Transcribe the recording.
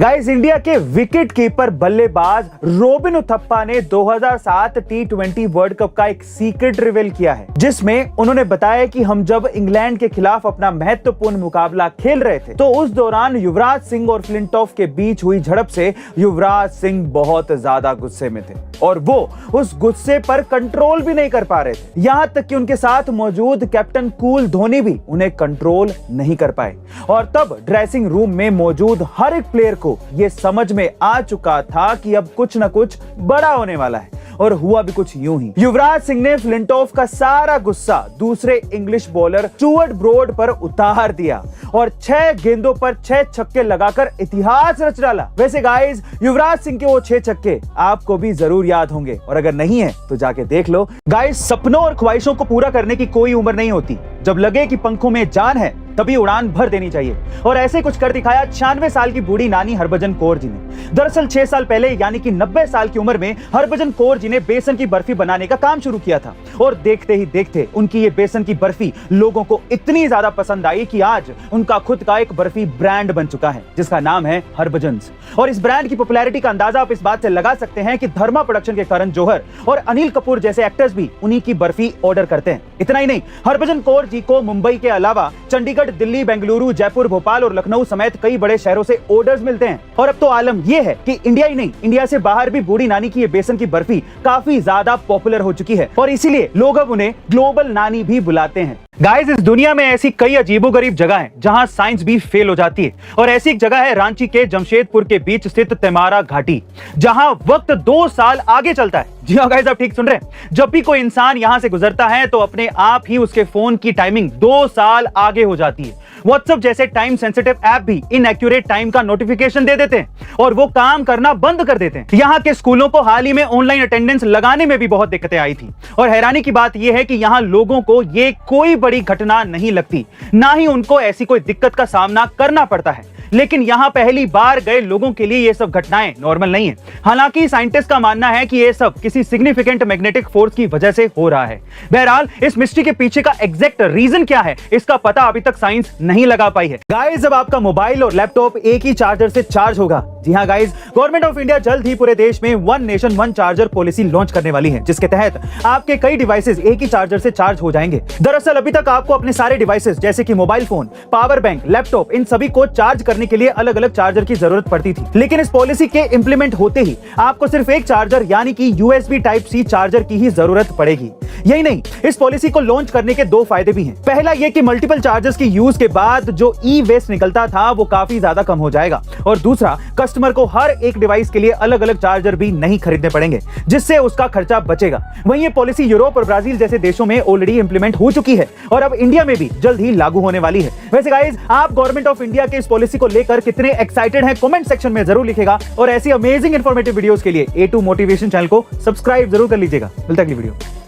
Guys, India के wicket keeper बल्लेबाज robin Uthappa ने 2007 T20 वर्ल्ड कप का एक सीक्रेट रिवील किया है, जिसमें उन्होंने बताया कि हम जब इंग्लैंड के खिलाफ अपना महत्वपूर्ण मुकाबला खेल रहे थे तो उस दौरान युवराज सिंह और फ्लिंटॉफ के बीच हुई झड़प से युवराज सिंह बहुत ज्यादा गुस्से में थे और वो उस गुस्से पर कंट्रोल भी नहीं कर पा रहे थे। यहां तक कि उनके साथ मौजूद कैप्टन कूल धोनी भी उन्हें कंट्रोल नहीं कर पाए और तब ड्रेसिंग रूम में मौजूद हर एक प्लेयर को यह समझ में आ चुका था कि अब कुछ ना कुछ बड़ा होने वाला है। और हुआ भी कुछ यूं ही। युवराज सिंह ने फ्लिंटॉफ का सारा गुस्सा दूसरे इंग्लिश बॉलर स्टुअर्ट ब्रॉड पर उतार दिया और 6 गेंदों पर 6 छक्के लगाकर इतिहास रच डाला। वैसे गाइस, युवराज सिंह के वो 6 छक्के आपको भी जरूर याद होंगे और अगर नहीं है तो जाके देख लो। गाइस, सपनों और ख्वाहिशों को पूरा करने की कोई उम्र नहीं होती। जब लगे कि पंखों में जान है तभी उड़ान भर देनी चाहिए और ऐसे कुछ कर दिखाया 96 साल की बूढ़ी नानी हरभजन कौर जी ने। दरअसल 6 साल पहले यानी कि 90 साल की उम्र में हरभजन कौर जी ने बेसन की बर्फी बनाने का काम शुरू किया था और देखते ही देखते उनकी ये बेसन की बर्फी लोगों को इतनी ज्यादा पसंद आई कि आज उनका खुद का एक बर्फी ब्रांड बन चुका है जिसका नाम है हरभजन्स। और इस ब्रांड की पॉपुलैरिटी का अंदाजा आप इस बात से लगा सकते हैं कि धर्मा प्रोडक्शन के करण जौहर और अनिल कपूर जैसे एक्टर्स भी उन्हीं की बर्फी ऑर्डर करते हैं। इतना ही नहीं, हरभजन कौर जी को मुंबई के अलावा चंडीगढ़, दिल्ली, बेंगलुरु, जयपुर, भोपाल और लखनऊ समेत कई बड़े शहरों से ऑर्डर्स मिलते हैं। और अब तो आलम यह है कि इंडिया ही नहीं, इंडिया से बाहर भी बूढ़ी नानी की ये बेसन की बर्फी काफी ज्यादा पॉपुलर हो चुकी है और इसीलिए लोग अब उन्हें ग्लोबल नानी भी बुलाते हैं। गाइस, इस दुनिया में ऐसी कई अजीबोगरीब जगह हैं जहां साइंस भी फेल हो जाती है और ऐसी एक जगह है रांची के जमशेदपुर के बीच स्थित तेमारा घाटी, जहां वक्त 2 साल आगे चलता है। जी हाँ गाइस, आप ठीक सुन रहे हैं। जब भी कोई इंसान यहां से गुजरता है तो अपने आप ही उसके फोन की टाइमिंग 2 साल आगे हो जाती है। व्हाट्सएप जैसे टाइम सेंसिटिव ऐप भी इनएक्यूरेट टाइम का नोटिफिकेशन दे देते हैं और वो काम करना बंद कर देते हैं। यहाँ के स्कूलों को हाल ही में ऑनलाइन अटेंडेंस लगाने में भी बहुत दिक्कतें आई थी और हैरानी की बात यह है कि यहाँ लोगों को ये कोई बड़ी घटना नहीं लगती, ना ही उनको ऐसी कोई दिक्कत का सामना करना पड़ता है। लेकिन यहां पहली बार गए लोगों के लिए ये सब घटनाएं नॉर्मल नहीं है। हालांकि साइंटिस्ट का मानना है कि ये सब किसी सिग्निफिकेंट मैग्नेटिक फोर्स की वजह से हो रहा है। बहरहाल, इस मिस्ट्री के पीछे का एग्जैक्ट रीजन क्या है इसका पता अभी तक साइंस नहीं लगा पाई है। गाइस, जब आपका मोबाइल और लैपटॉप एक ही चार्जर से चार्ज होगा, जी हाँ गाइस, गवर्नमेंट ऑफ इंडिया जल्द ही पूरे देश में one nation one charger policy launch करने वाली है, जिसके तहत आपके कई डिवाइसेस एक ही चार्जर से चार्ज हो जाएंगे। दरअसल अभी तक आपको अपने सारे डिवाइसेस जैसे कि mobile phone, power bank, laptop, इन सभी को चार्ज करने के लिए अलग अलग चार्जर की जरूरत पड़ती थी। लेकिन इस पॉलिसी के इंप्लीमेंट होते ही आपको सिर्फ एक चार्जर यानी कि USB Type-C चार्जर की ही जरूरत पड़ेगी। यही नहीं, इस पॉलिसी को लॉन्च करने के 2 फायदे भी हैं। पहला यह कि मल्टीपल चार्जर्स की यूज के बाद जो ई वेस्ट निकलता था वो काफी ज्यादा कम हो जाएगा और दूसरा, कस्टमर को हर एक डिवाइस के लिए अलग अलग चार्जर भी नहीं खरीदने पड़ेंगे, जिससे उसका खर्चा बचेगा। वहीं ये पॉलिसी यूरोप और ब्राजील जैसे देशों में ऑलरेडी इंप्लीमेंट हो चुकी है और अब इंडिया में भी जल्द ही लागू होने वाली है। वैसे गाइस, आप गवर्नमेंट ऑफ इंडिया के इस पॉलिसी को लेकर कितने एक्साइटेड हैं कमेंट सेक्शन में जरूर लिखेगा और ऐसी अमेजिंग इंफॉर्मेटिव वीडियोस के लिए A2 मोटिवेशन चैनल को सब्सक्राइब जरूर कर लीजिएगा। मिलता है अगली वीडियो।